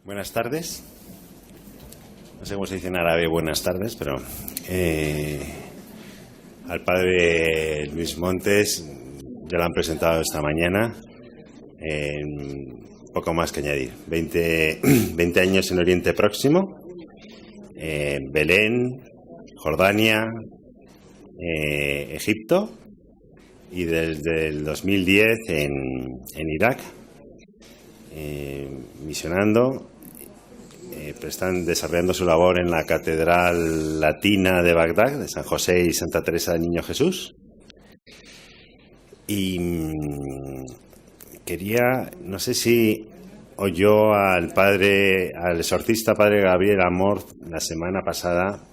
Buenas tardes. No sé cómo se dice en árabe buenas tardes, pero al padre Luis Montes ya lo han presentado esta mañana. Poco más que añadir. 20 años en Oriente Próximo, Belén, Jordania, Egipto y desde el 2010 en Irak, misionando. Están desarrollando su labor en la Catedral Latina de Bagdad, de San José y Santa Teresa del Niño Jesús. Y quería, no sé si oyó al exorcista padre Gabriel Amor la semana pasada,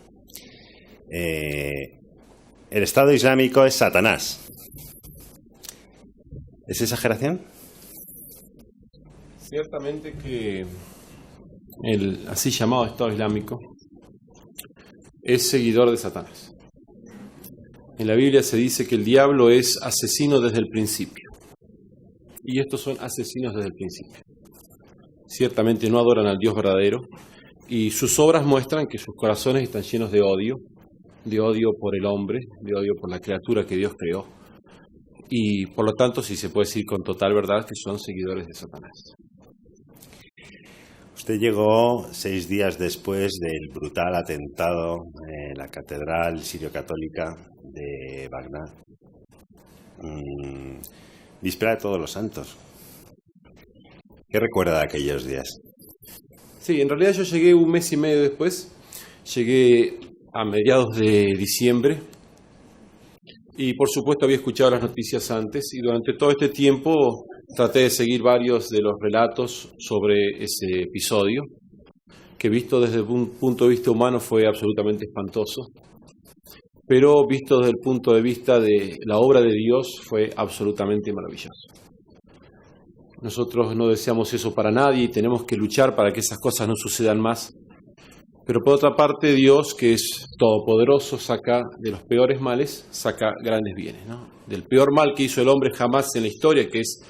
el Estado Islámico es Satanás. ¿Es exageración? Ciertamente que el así llamado Estado Islámico es seguidor de Satanás. En la Biblia se dice que el diablo es asesino desde el principio. Y estos son asesinos desde el principio. Ciertamente no adoran al Dios verdadero y sus obras muestran que sus corazones están llenos de odio por el hombre, de odio por la criatura que Dios creó. Y por lo tanto, si se puede decir con total verdad, que son seguidores de Satanás. Usted llegó 6 días después del brutal atentado en la Catedral Sirio-Católica de Bagdad, víspera de Todos los Santos. ¿Qué recuerda de aquellos días? Sí, en realidad yo llegué un mes y medio después, llegué a mediados de diciembre y por supuesto había escuchado las noticias antes y durante todo este tiempo traté de seguir varios de los relatos sobre ese episodio, que visto desde un punto de vista humano fue absolutamente espantoso, pero visto desde el punto de vista de la obra de Dios fue absolutamente maravilloso. Nosotros no deseamos eso para nadie y tenemos que luchar para que esas cosas no sucedan más. Pero por otra parte, Dios, que es todopoderoso, saca de los peores males, saca grandes bienes, ¿no? Del peor mal que hizo el hombre jamás en la historia, que es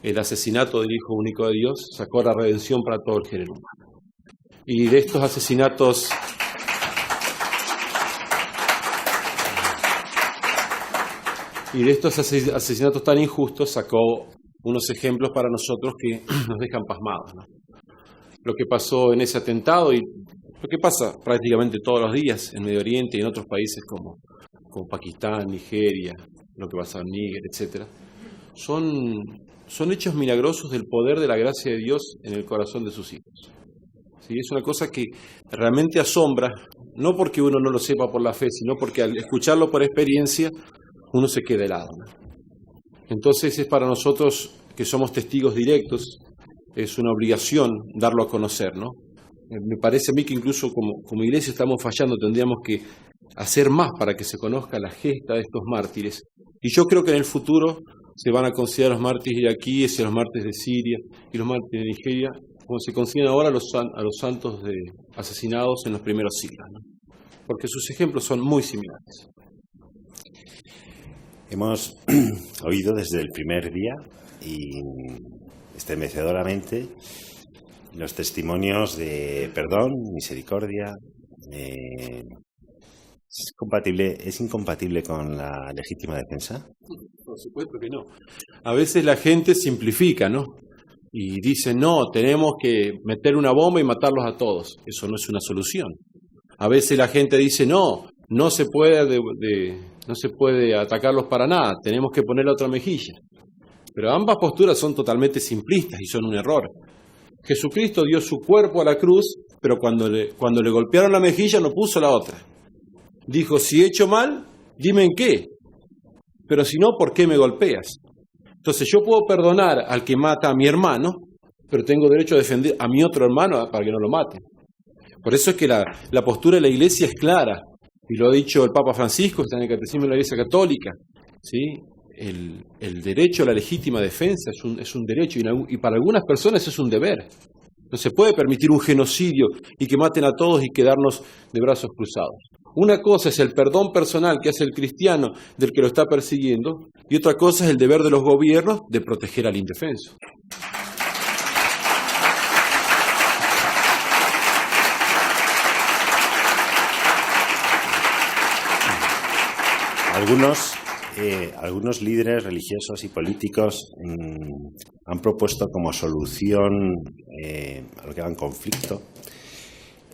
el asesinato del Hijo único de Dios, sacó la redención para todo el género humano. Y de estos asesinatos tan injustos sacó unos ejemplos para nosotros que nos dejan pasmados, ¿no? Lo que pasó en ese atentado y lo que pasa prácticamente todos los días en Medio Oriente y en otros países como Pakistán, Nigeria, lo que pasa en Níger, etc. Son hechos milagrosos del poder de la gracia de Dios en el corazón de sus hijos. ¿Sí? Es una cosa que realmente asombra, no porque uno no lo sepa por la fe, sino porque al escucharlo por experiencia uno se queda helado, ¿no? Entonces es para nosotros que somos testigos directos, es una obligación darlo a conocer, ¿no? Me parece a mí que incluso como iglesia estamos fallando, tendríamos que hacer más para que se conozca la gesta de estos mártires. Y yo creo que en el futuro se van a considerar los mártires iraquíes y los mártires de Siria y los mártires de Nigeria, como se consideran ahora a los santos asesinados en los primeros siglos, ¿no? Porque sus ejemplos son muy similares. Hemos oído desde el primer día y estremecedoramente los testimonios de perdón, misericordia. ¿Es incompatible con la legítima defensa? Por supuesto que no. A veces la gente simplifica, ¿no? Y dice, no, tenemos que meter una bomba y matarlos a todos. Eso no es una solución. A veces la gente dice, no se puede atacarlos para nada, tenemos que poner la otra mejilla. Pero ambas posturas son totalmente simplistas y son un error. Jesucristo dio su cuerpo a la cruz, pero cuando le golpearon la mejilla no puso la otra. Dijo, si he hecho mal, dime en qué. Pero si no, ¿por qué me golpeas? Entonces yo puedo perdonar al que mata a mi hermano, pero tengo derecho a defender a mi otro hermano para que no lo maten. Por eso es que la postura de la Iglesia es clara. Y lo ha dicho el Papa Francisco, está en el Catecismo de la Iglesia Católica, ¿sí? El derecho a la legítima defensa es un derecho y para algunas personas es un deber. No se puede permitir un genocidio y que maten a todos y quedarnos de brazos cruzados. Una cosa es el perdón personal que hace el cristiano del que lo está persiguiendo y otra cosa es el deber de los gobiernos de proteger al indefenso. algunos líderes religiosos y políticos han propuesto como solución a lo que llaman conflicto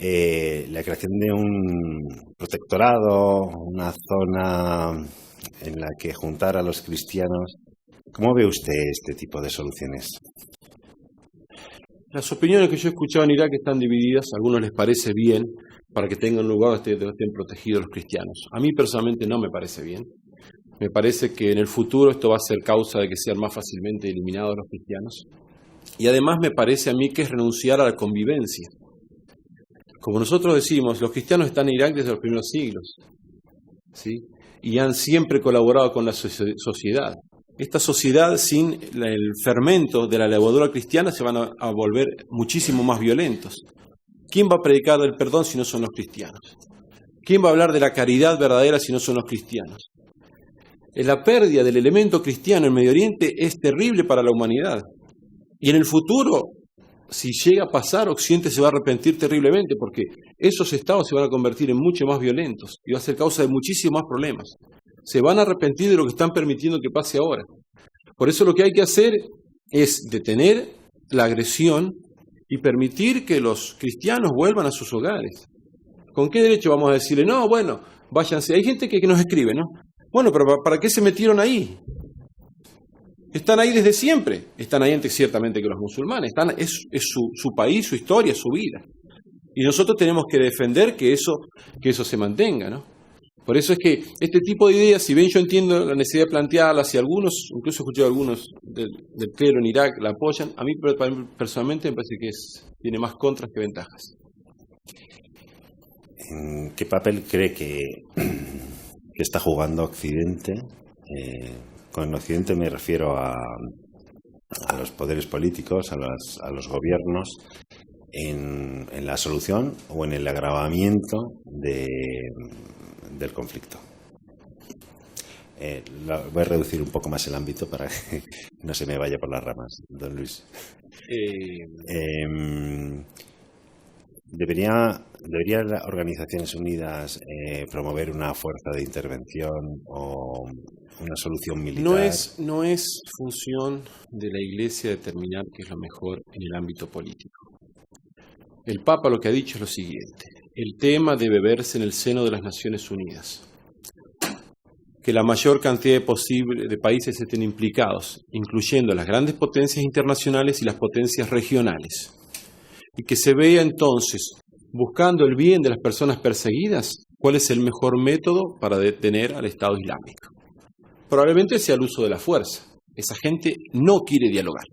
la creación de un protectorado, una zona en la que juntar a los cristianos. ¿Cómo ve usted este tipo de soluciones? Las opiniones que yo he escuchado en Irak están divididas. A algunos les parece bien para que tengan lugar donde estén protegidos los cristianos. A mí personalmente no me parece bien. Me parece que en el futuro esto va a ser causa de que sean más fácilmente eliminados los cristianos. Y además me parece a mí que es renunciar a la convivencia. Como nosotros decimos, los cristianos están en Irak desde los primeros siglos, ¿sí? Y han siempre colaborado con la sociedad. Esta sociedad, sin el fermento de la levadura cristiana, se van a volver muchísimo más violentos. ¿Quién va a predicar el perdón si no son los cristianos? ¿Quién va a hablar de la caridad verdadera si no son los cristianos? La pérdida del elemento cristiano en Medio Oriente es terrible para la humanidad. Y en el futuro, si llega a pasar, Occidente se va a arrepentir terriblemente, porque esos estados se van a convertir en mucho más violentos y va a ser causa de muchísimos más problemas. Se van a arrepentir de lo que están permitiendo que pase ahora. Por eso lo que hay que hacer es detener la agresión y permitir que los cristianos vuelvan a sus hogares. ¿Con qué derecho vamos a decirle, no, bueno, váyanse? Hay gente que nos escribe, ¿no? Bueno, pero ¿para qué se metieron ahí? Están ahí desde siempre. Están ahí antes ciertamente que los musulmanes. Es su país, su historia, su vida. Y nosotros tenemos que defender que eso se mantenga, ¿no? Por eso es que este tipo de ideas, si bien yo entiendo la necesidad de plantearlas, y algunos, incluso he escuchado a algunos del clero en Irak la apoyan, a mí personalmente me parece que tiene más contras que ventajas. ¿En qué papel cree que está jugando Occidente? Con Occidente me refiero a los poderes políticos, a los gobiernos, en la solución o en el agravamiento del conflicto. Voy a reducir un poco más el ámbito para que no se me vaya por las ramas, don Luis. ¿Debería las Organizaciones Unidas promover una fuerza de intervención o una solución militar? No es función de la Iglesia determinar qué es lo mejor en el ámbito político. El Papa lo que ha dicho es lo siguiente: el tema debe verse en el seno de las Naciones Unidas. Que la mayor cantidad de países estén implicados, incluyendo las grandes potencias internacionales y las potencias regionales. Y que se vea entonces, buscando el bien de las personas perseguidas, cuál es el mejor método para detener al Estado Islámico. Probablemente sea el uso de la fuerza. Esa gente no quiere dialogar.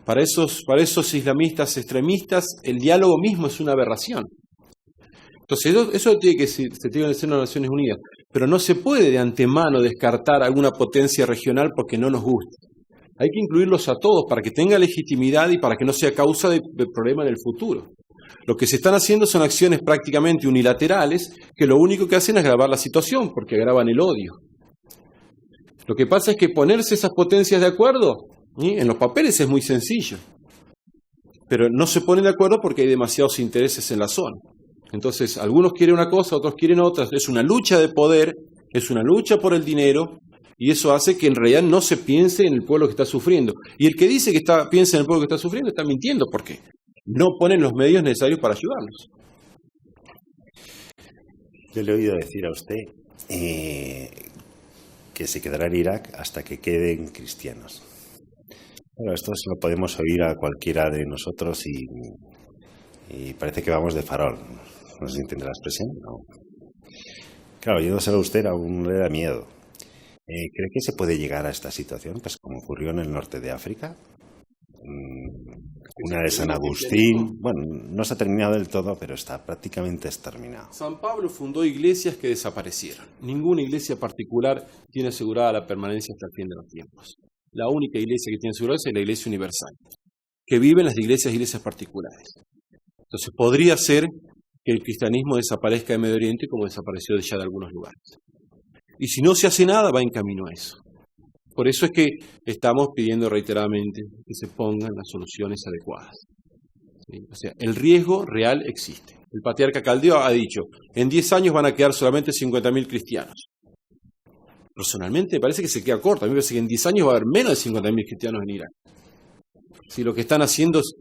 Para esos islamistas extremistas, el diálogo mismo es una aberración. Entonces, eso se tiene que en el seno de las Naciones Unidas. Pero no se puede de antemano descartar alguna potencia regional porque no nos gusta. Hay que incluirlos a todos para que tenga legitimidad y para que no sea causa de problema en el futuro. Lo que se están haciendo son acciones prácticamente unilaterales que lo único que hacen es agravar la situación porque agravan el odio. Lo que pasa es que ponerse esas potencias de acuerdo, ¿sí?, en los papeles es muy sencillo. Pero no se ponen de acuerdo porque hay demasiados intereses en la zona. Entonces, algunos quieren una cosa, otros quieren otra. Es una lucha de poder, es una lucha por el dinero, y eso hace que en realidad no se piense en el pueblo que está sufriendo. Y el que dice que piensa en el pueblo que está sufriendo está mintiendo, porque no ponen los medios necesarios para ayudarlos. Yo le he oído decir a usted que se quedará en Irak hasta que queden cristianos. Bueno, esto se lo podemos oír a cualquiera de nosotros y parece que vamos de farol. No sé si entiende la expresión. No. Claro, oyéndoselo a usted aún le da miedo. ¿Cree que se puede llegar a esta situación? Pues como ocurrió en el norte de África. Una de San Agustín. Bueno, no se ha terminado del todo, pero está prácticamente exterminado. San Pablo fundó iglesias que desaparecieron. Ninguna iglesia particular tiene asegurada la permanencia hasta el fin de los tiempos. La única iglesia que tiene asegurada es la Iglesia Universal, que vive en las iglesias particulares. Entonces podría ser que el cristianismo desaparezca de Medio Oriente como desapareció ya de algunos lugares. Y si no se hace nada, va en camino a eso. Por eso es que estamos pidiendo reiteradamente que se pongan las soluciones adecuadas. ¿Sí? O sea, el riesgo real existe. El patriarca Caldeo ha dicho, en 10 años van a quedar solamente 50.000 cristianos. personalmente me parece que se queda corto. A mí me parece que en 10 años va a haber menos de 50.000 cristianos en Irak. Si lo que están haciendo es,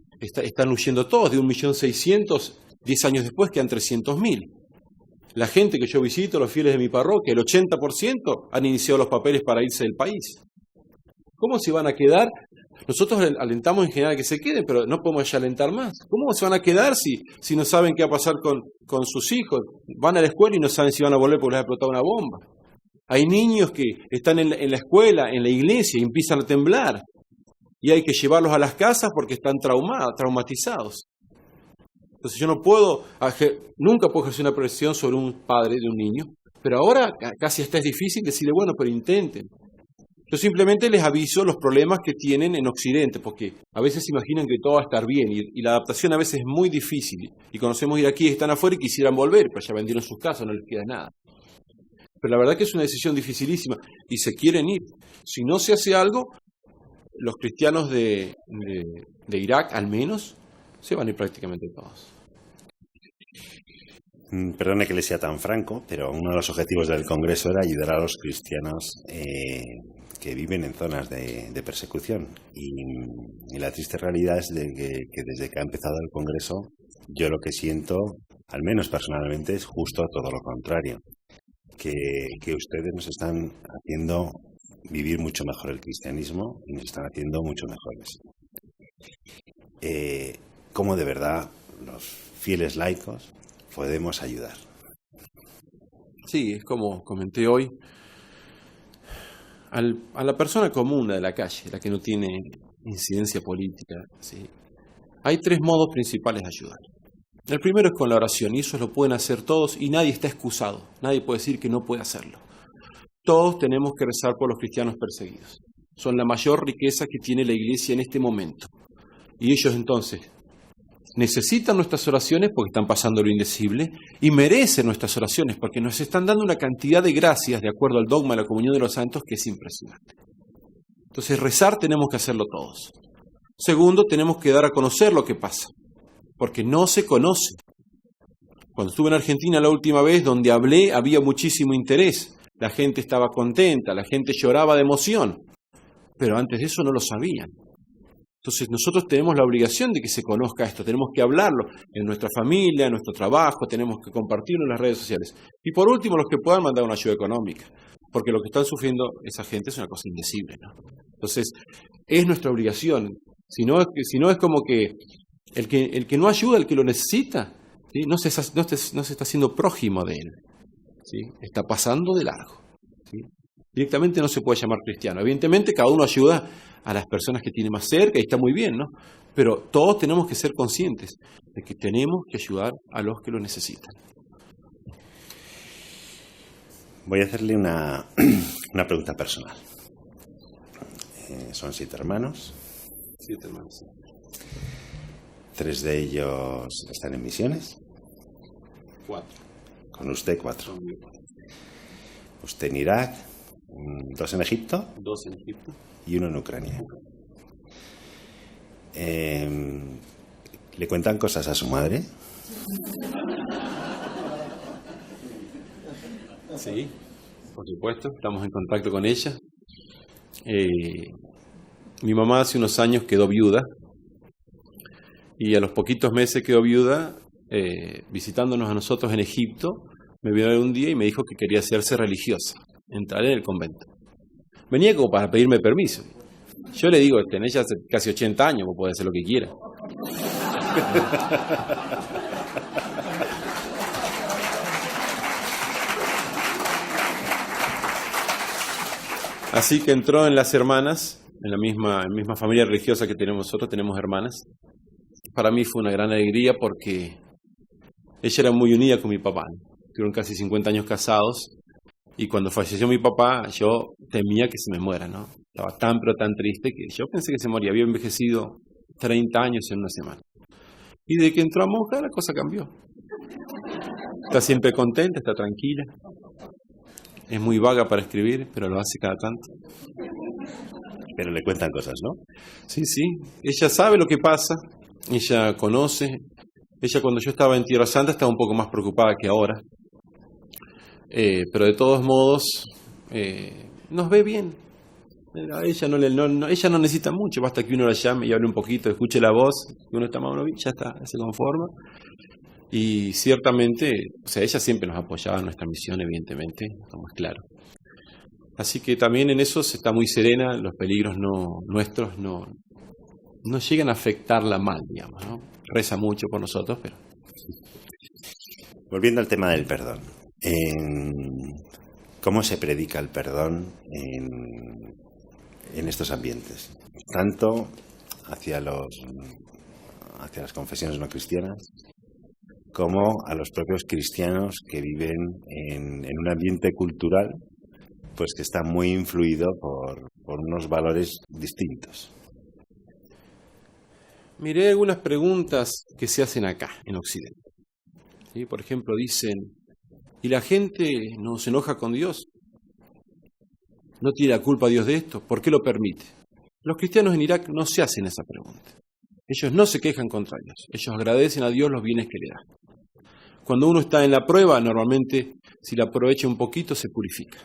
están huyendo todos, de 1.600.000, 10 años después quedan 300.000. La gente que yo visito, los fieles de mi parroquia, el 80% han iniciado los papeles para irse del país. ¿Cómo se van a quedar? Nosotros alentamos en general que se queden, pero no podemos ya alentar más. ¿Cómo se van a quedar si no saben qué va a pasar con sus hijos? Van a la escuela y no saben si van a volver porque les ha explotado una bomba. Hay niños que están en la escuela, en la iglesia, y empiezan a temblar. Y hay que llevarlos a las casas porque están traumatizados. Entonces yo nunca puedo ejercer una presión sobre un padre de un niño, pero ahora casi hasta es difícil decirle, bueno, pero intenten. Yo simplemente les aviso los problemas que tienen en Occidente, porque a veces se imaginan que todo va a estar bien, y la adaptación a veces es muy difícil. Y conocemos iraquíes que están afuera y quisieran volver, pero ya vendieron sus casas, no les queda nada. Pero la verdad que es una decisión dificilísima, y se quieren ir. Si no se hace algo, los cristianos de Irak, al menos, se van a ir prácticamente todos. Perdone que le sea tan franco, pero uno de los objetivos del Congreso era ayudar a los cristianos que viven en zonas de persecución. Y la triste realidad es que desde que ha empezado el Congreso, yo lo que siento, al menos personalmente, es justo todo lo contrario. Que ustedes nos están haciendo vivir mucho mejor el cristianismo y nos están haciendo mucho mejores. ¿Cómo de verdad los fieles laicos podemos ayudar? Sí, es como comenté hoy, a la persona común de la calle, la que no tiene incidencia política, ¿sí? Hay 3 modos principales de ayudar. El primero es con la oración, y eso lo pueden hacer todos, y nadie está excusado, nadie puede decir que no puede hacerlo. Todos tenemos que rezar por los cristianos perseguidos. Son la mayor riqueza que tiene la Iglesia en este momento. Y ellos entonces necesitan nuestras oraciones porque están pasando lo indecible y merecen nuestras oraciones porque nos están dando una cantidad de gracias de acuerdo al dogma de la comunión de los santos que es impresionante. Entonces rezar tenemos que hacerlo todos. Segundo, tenemos que dar a conocer lo que pasa, porque no se conoce. Cuando estuve en Argentina la última vez, donde hablé, había muchísimo interés. La gente estaba contenta, la gente lloraba de emoción, pero antes de eso no lo sabían. Entonces nosotros tenemos la obligación de que se conozca esto, tenemos que hablarlo en nuestra familia, en nuestro trabajo, tenemos que compartirlo en las redes sociales. Y por último, los que puedan mandar una ayuda económica, porque lo que están sufriendo esa gente es una cosa indecible, ¿no? Entonces, es nuestra obligación. Si no es como que el que no ayuda, el que lo necesita, ¿sí? no se está haciendo prójimo de él, ¿sí? Está pasando de largo, ¿sí? Directamente no se puede llamar cristiano. Evidentemente, cada uno ayuda a las personas que tiene más cerca y está muy bien, ¿no? Pero todos tenemos que ser conscientes de que tenemos que ayudar a los que lo necesitan. Voy a hacerle una pregunta personal. Son 7 hermanos. 7 hermanos. 3 de ellos están en misiones. 4. Con usted 4. Usted en Irak, 2 en Egipto. 2 en Egipto. Y 1 en Ucrania. ¿Le cuentan cosas a su madre? Sí, por supuesto, estamos en contacto con ella. Mi mamá hace unos años quedó viuda y a los poquitos meses quedó viuda, visitándonos a nosotros en Egipto, me vio un día y me dijo que quería hacerse religiosa, entrar en el convento. Venía como para pedirme permiso. Yo le digo, tenés ya casi 80 años, vos podés hacer lo que quieras. Así que entró en las hermanas, en la misma familia religiosa que tenemos nosotros, tenemos hermanas. Para mí fue una gran alegría porque ella era muy unida con mi papá. Tuvieron casi 50 años casados. Y cuando falleció mi papá, yo temía que se me muera, ¿no? Estaba tan, pero tan triste que yo pensé que se moría. Había envejecido 30 años en una semana. Y de que entró a monja, la cosa cambió. Está siempre contenta, está tranquila. Es muy vaga para escribir, pero lo hace cada tanto. Pero le cuentan cosas, ¿no? Sí, sí. Ella sabe lo que pasa. Ella conoce. Ella cuando yo estaba en Tierra Santa estaba un poco más preocupada que ahora. Pero de todos modos, nos ve bien. A ella ella no necesita mucho, basta que uno la llame y hable un poquito, escuche la voz, que uno está más o menos bien, ya está, se conforma. Y ciertamente, o sea, ella siempre nos apoyaba en nuestra misión, evidentemente, estamos claros. Así que también en eso se está muy serena, los peligros nuestros no llegan a afectarla mal, digamos, ¿no? Reza mucho por nosotros, pero... Volviendo al tema del perdón. ¿Cómo se predica el perdón en estos ambientes? Tanto hacia las confesiones no cristianas, como a los propios cristianos que viven en un ambiente cultural pues que está muy influido por unos valores distintos. Miré algunas preguntas que se hacen acá, en Occidente. ¿Sí? Por ejemplo, dicen, ¿y la gente no se enoja con Dios? ¿No tiene la culpa Dios de esto? ¿Por qué lo permite? Los cristianos en Irak no se hacen esa pregunta. Ellos no se quejan contra Dios. Ellos agradecen a Dios los bienes que le da. Cuando uno está en la prueba, normalmente, si la aprovecha un poquito, se purifica.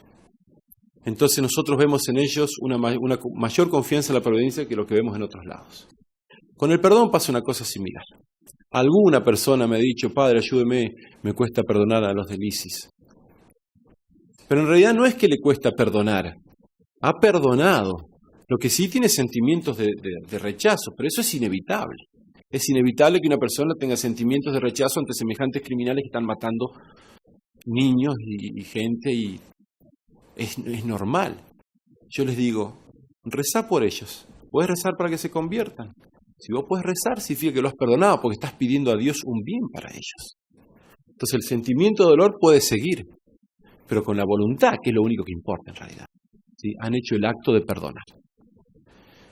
Entonces nosotros vemos en ellos una mayor confianza en la providencia que lo que vemos en otros lados. Con el perdón pasa una cosa similar. Alguna persona me ha dicho, padre, ayúdeme, me cuesta perdonar a los del ISIS. Pero en realidad no es que le cuesta perdonar, ha perdonado. Lo que sí tiene sentimientos de rechazo, pero eso es inevitable. Es inevitable que una persona tenga sentimientos de rechazo ante semejantes criminales que están matando niños y gente, y es normal. Yo les digo, rezá por ellos. Puedes rezar para que se conviertan. Si vos puedes rezar, significa que lo has perdonado, porque estás pidiendo a Dios un bien para ellos. Entonces el sentimiento de dolor puede seguir, pero con la voluntad, que es lo único que importa en realidad. ¿Sí? Han hecho el acto de perdonar.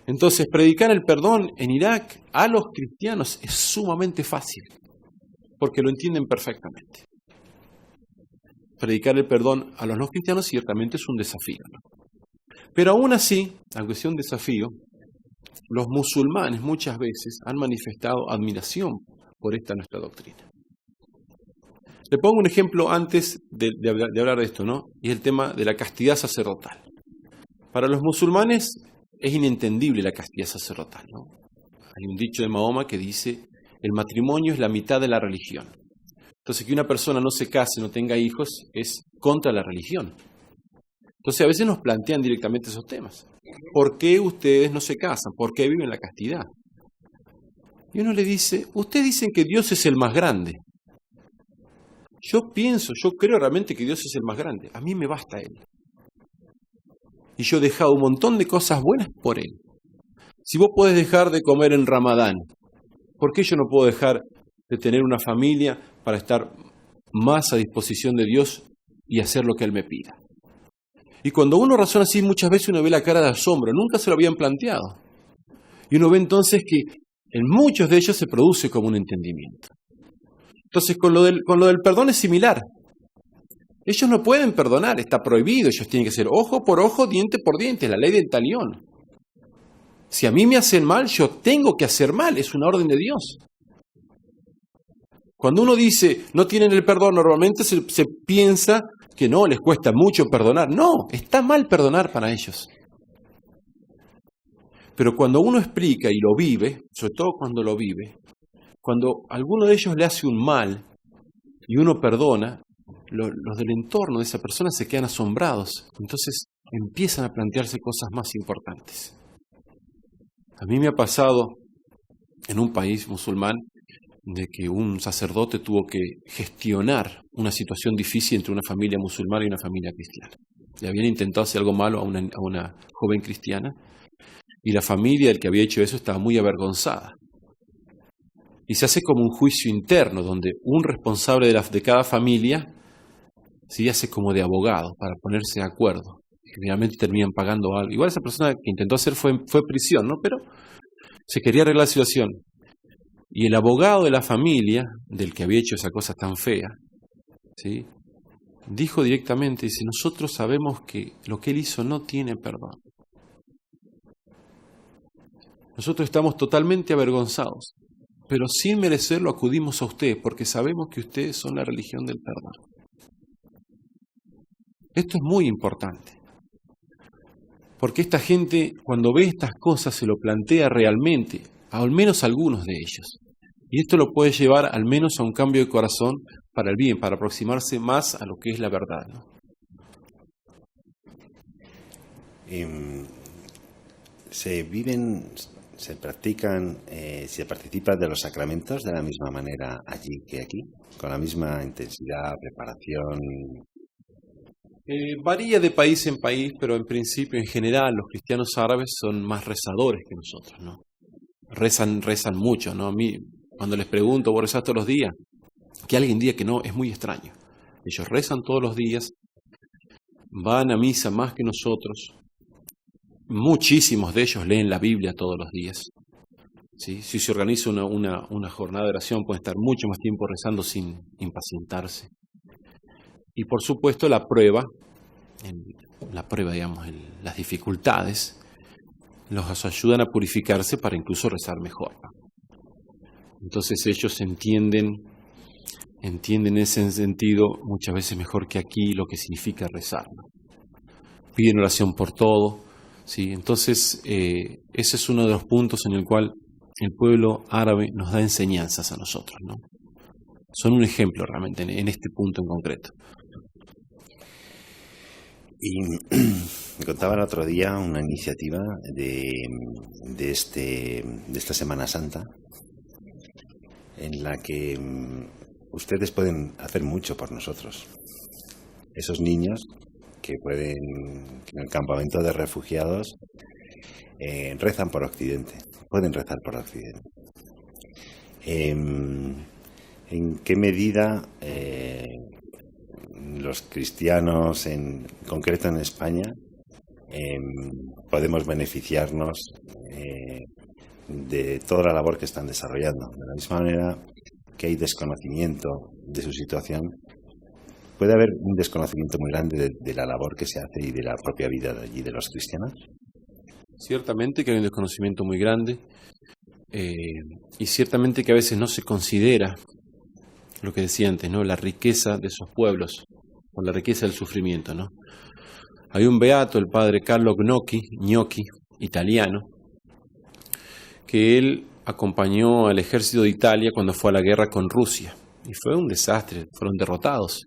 Entonces, predicar el perdón en Irak a los cristianos es sumamente fácil, porque lo entienden perfectamente. Predicar el perdón a los no cristianos ciertamente es un desafío, ¿no? Pero aún así, aunque sea un desafío, los musulmanes muchas veces han manifestado admiración por esta nuestra doctrina. Le pongo un ejemplo antes de hablar de esto, ¿no? Y es el tema de la castidad sacerdotal. Para los musulmanes es inentendible la castidad sacerdotal, ¿no? Hay un dicho de Mahoma que dice, el matrimonio es la mitad de la religión. Entonces, que una persona no se case, no tenga hijos, es contra la religión. Entonces, a veces nos plantean directamente esos temas. ¿Por qué ustedes no se casan? ¿Por qué viven la castidad? Y uno le dice, ustedes dicen que Dios es el más grande. Yo creo realmente que Dios es el más grande. A mí me basta Él. Y yo he dejado un montón de cosas buenas por Él. Si vos podés dejar de comer en Ramadán, ¿por qué yo no puedo dejar de tener una familia para estar más a disposición de Dios y hacer lo que Él me pida? Y cuando uno razona así, muchas veces uno ve la cara de asombro, nunca se lo habían planteado. Y uno ve entonces que en muchos de ellos se produce como un entendimiento. Entonces con lo del perdón es similar. Ellos no pueden perdonar, está prohibido, ellos tienen que hacer ojo por ojo, diente por diente, la ley del talión. Si a mí me hacen mal, yo tengo que hacer mal, es una orden de Dios. Cuando uno dice, no tienen el perdón, normalmente se piensa que no, les cuesta mucho perdonar. No, está mal perdonar para ellos. Pero cuando uno explica y lo vive, sobre todo cuando lo vive, cuando alguno de ellos le hace un mal y uno perdona, los del entorno de esa persona se quedan asombrados. Entonces empiezan a plantearse cosas más importantes. A mí me ha pasado en un país musulmán de que un sacerdote tuvo que gestionar una situación difícil entre una familia musulmana y una familia cristiana. Le habían intentado hacer algo malo a una joven cristiana y la familia del que había hecho eso estaba muy avergonzada. Y se hace como un juicio interno donde un responsable de cada familia se hace como de abogado para ponerse de acuerdo. Generalmente terminan pagando algo. Igual esa persona que intentó hacer fue prisión, ¿no? Pero se quería arreglar la situación. Y el abogado de la familia, del que había hecho esa cosa tan fea, ¿sí?, dijo directamente, dice, nosotros sabemos que lo que él hizo no tiene perdón. Nosotros estamos totalmente avergonzados, pero sin merecerlo acudimos a ustedes, porque sabemos que ustedes son la religión del perdón. Esto es muy importante, Porque esta gente, cuando ve estas cosas, se lo plantea realmente, al menos algunos de ellos. Y esto lo puede llevar al menos a un cambio de corazón para el bien, para aproximarse más a lo que es la verdad, ¿no? Se practican, se participa de los sacramentos de la misma manera allí que aquí, con la misma intensidad, preparación. Varía de país en país, pero en principio, en general, los cristianos árabes son más rezadores que nosotros, ¿no? Rezan mucho, ¿no? A mí, cuando les pregunto, ¿vos rezás todos los días? Que alguien diga que no, es muy extraño. Ellos rezan todos los días, van a misa más que nosotros. Muchísimos de ellos leen la Biblia todos los días, ¿sí? Si se organiza una jornada de oración, pueden estar mucho más tiempo rezando sin impacientarse. Y por supuesto la prueba, digamos, las dificultades, los ayudan a purificarse para incluso rezar mejor, ¿no? Entonces ellos entienden en ese sentido muchas veces mejor que aquí lo que significa rezar, ¿no? Piden oración por todo, ¿sí? Entonces ese es uno de los puntos en el cual el pueblo árabe nos da enseñanzas a nosotros, ¿no? Son un ejemplo realmente en este punto en concreto. Y me contaba el otro día una iniciativa de esta Semana Santa en la que ustedes pueden hacer mucho por nosotros. Esos niños que pueden, en el campamento de refugiados, rezan por Occidente, pueden rezar por Occidente. ¿En qué medida los cristianos, en concreto en España, podemos beneficiarnos de toda la labor que están desarrollando? De la misma manera que hay desconocimiento de su situación, puede haber un desconocimiento muy grande de la labor que se hace y de la propia vida de allí de los cristianos. Ciertamente que hay un desconocimiento muy grande y ciertamente que a veces no se considera lo que decía antes, ¿no? La riqueza de esos pueblos o la riqueza del sufrimiento, ¿no? Hay un beato, el padre Carlo Gnocchi, italiano, que él acompañó al ejército de Italia cuando fue a la guerra con Rusia y fue un desastre, fueron derrotados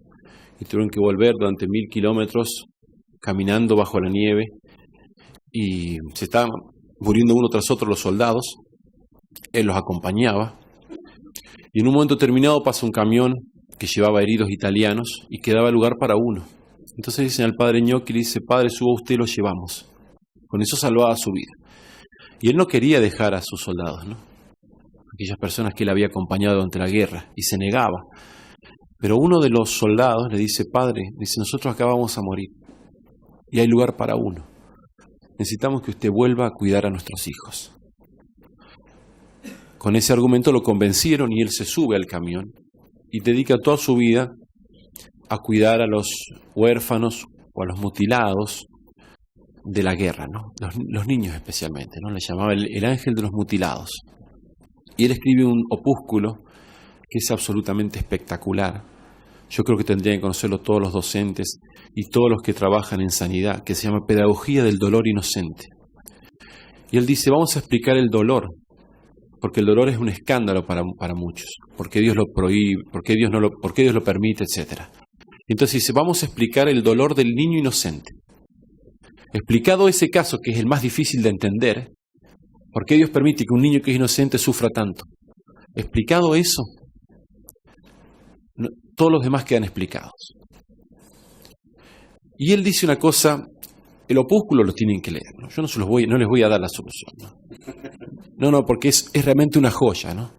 y tuvieron que volver durante 1000 kilómetros caminando bajo la nieve y se estaban muriendo uno tras otro los soldados. Él los acompañaba y en un momento determinado pasa un camión que llevaba heridos italianos y quedaba lugar para uno. Entonces dicen al padre Gnocchi, le dice: padre, suba usted y lo llevamos. Con eso salvaba su vida. Y él no quería dejar a sus soldados, ¿no? Aquellas personas que él había acompañado durante la guerra, y se negaba. Pero uno de los soldados le dice: padre, dice, nosotros acá vamos a morir y hay lugar para uno. Necesitamos que usted vuelva a cuidar a nuestros hijos. Con ese argumento lo convencieron y él se sube al camión y dedica toda su vida a cuidar a los huérfanos o a los mutilados de la guerra, ¿no? Los niños especialmente, ¿no? Le llamaba el ángel de los mutilados. Y él escribe un opúsculo que es absolutamente espectacular. Yo creo que tendrían que conocerlo todos los docentes y todos los que trabajan en sanidad, que se llama Pedagogía del Dolor Inocente. Y él dice: vamos a explicar el dolor, porque el dolor es un escándalo para muchos. ¿Por qué Dios lo prohíbe? ¿Por qué Dios lo permite? Etcétera. Entonces dice: vamos a explicar el dolor del niño inocente. Explicado ese caso, que es el más difícil de entender, ¿por qué Dios permite que un niño que es inocente sufra tanto? Explicado eso, todos los demás quedan explicados. Y él dice una cosa, el opúsculo lo tienen que leer, ¿no? Yo no les voy a dar la solución, ¿no? No, porque es realmente una joya, ¿no?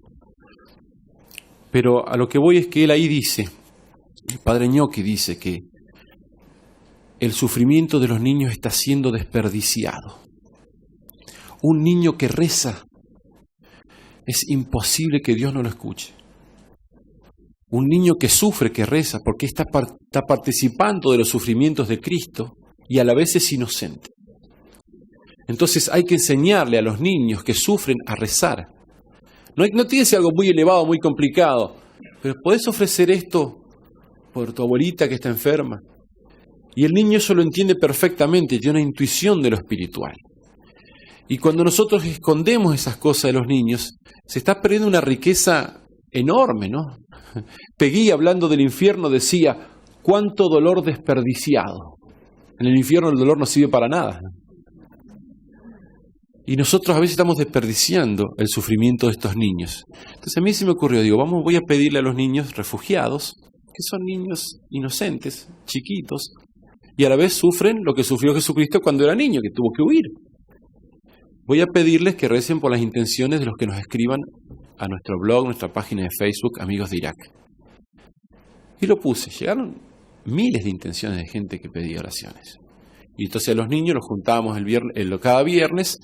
Pero a lo que voy es que él ahí dice, el padre Gnocchi dice que el sufrimiento de los niños está siendo desperdiciado. Un niño que reza, es imposible que Dios no lo escuche. Un niño que sufre, que reza, porque está participando de los sufrimientos de Cristo y a la vez es inocente. Entonces hay que enseñarle a los niños que sufren a rezar. No tiene que ser algo muy elevado, muy complicado, pero podés ofrecer esto por tu abuelita que está enferma Y el niño eso lo entiende perfectamente, tiene una intuición de lo espiritual. Y cuando nosotros escondemos esas cosas de los niños, se está perdiendo una riqueza enorme, ¿no? Peggy, hablando del infierno, decía, cuánto dolor desperdiciado. En el infierno el dolor no sirve para nada. Y nosotros a veces estamos desperdiciando el sufrimiento de estos niños. Entonces a mí se me ocurrió, voy a pedirle a los niños refugiados, que son niños inocentes, chiquitos, y a la vez sufren lo que sufrió Jesucristo cuando era niño, que tuvo que huir. Voy a pedirles que recen por las intenciones de los que nos escriban a nuestro blog, nuestra página de Facebook, Amigos de Irak. Y lo puse, llegaron miles de intenciones de gente que pedía oraciones. Y entonces a los niños los juntábamos cada viernes,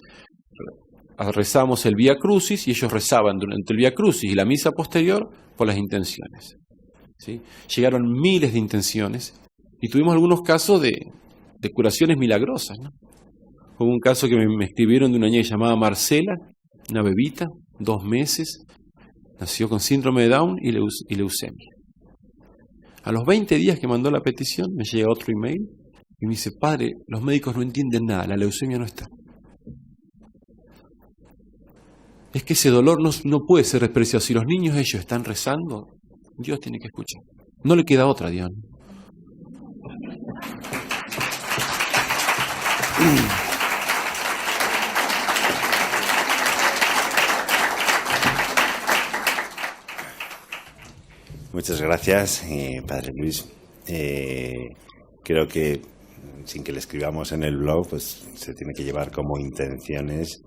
rezamos el Vía Crucis y ellos rezaban durante el Vía Crucis y la misa posterior por las intenciones. ¿Sí? Llegaron miles de intenciones y tuvimos algunos casos de curaciones milagrosas, ¿no? Hubo un caso que me escribieron de una niña llamada Marcela, una bebita, 2 meses, nació con síndrome de Down y leucemia. A los 20 días que mandó la petición me llega otro email y me dice, padre, los médicos no entienden nada, la leucemia no está. Es que ese dolor no puede ser despreciado. Si los niños ellos están rezando, Dios tiene que escuchar. No le queda otra, Dios. Muchas gracias, Padre Luis. Creo que sin que le escribamos en el blog, pues se tiene que llevar como intenciones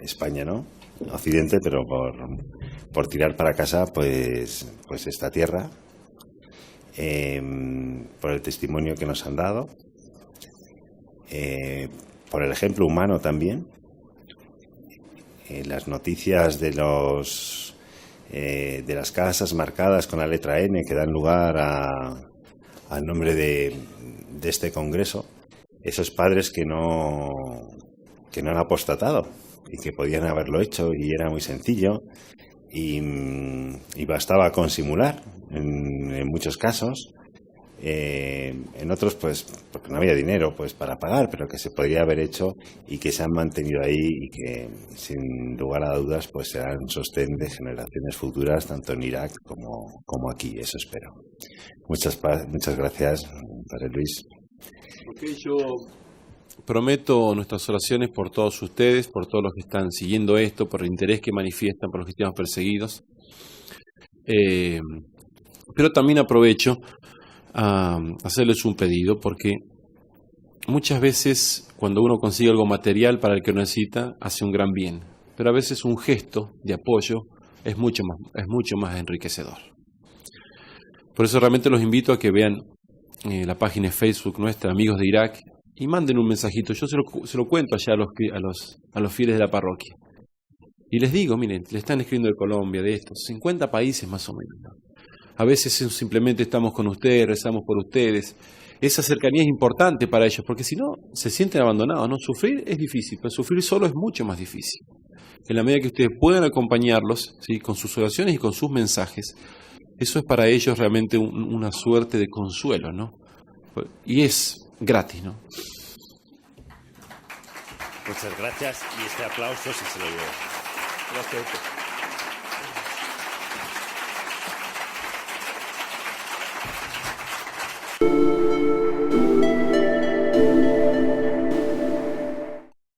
España, ¿no? Occidente, pero por tirar para casa, pues esta tierra, por el testimonio que nos han dado, por el ejemplo humano también, las noticias de las casas marcadas con la letra N que dan lugar al nombre de este congreso, esos padres que no han apostatado y que podían haberlo hecho y era muy sencillo y bastaba con simular en muchos casos, en otros pues porque no había dinero pues para pagar, pero que se podría haber hecho y que se han mantenido ahí y que sin lugar a dudas pues serán sostén de generaciones futuras tanto en Irak como aquí, eso espero. Muchas gracias, Padre Luis. Okay, yo prometo nuestras oraciones por todos ustedes, por todos los que están siguiendo esto, por el interés que manifiestan por los cristianos perseguidos. Pero también aprovecho a hacerles un pedido, porque muchas veces cuando uno consigue algo material para el que lo necesita, hace un gran bien. Pero a veces un gesto de apoyo es mucho más enriquecedor. Por eso realmente los invito a que vean la página de Facebook nuestra, Amigos de Irak, y manden un mensajito. Yo se lo cuento allá a los fieles de la parroquia. Y les digo, miren, le están escribiendo de Colombia, de estos 50 países más o menos, ¿no? A veces simplemente estamos con ustedes, rezamos por ustedes. Esa cercanía es importante para ellos, porque si no, se sienten abandonados, ¿no? Sufrir es difícil, pero sufrir solo es mucho más difícil. En la medida que ustedes puedan acompañarlos, ¿sí?, con sus oraciones y con sus mensajes, eso es para ellos realmente una suerte de consuelo, ¿no? Y es gratis, ¿no? Muchas gracias y este aplauso si se lo lleva. Gracias a usted.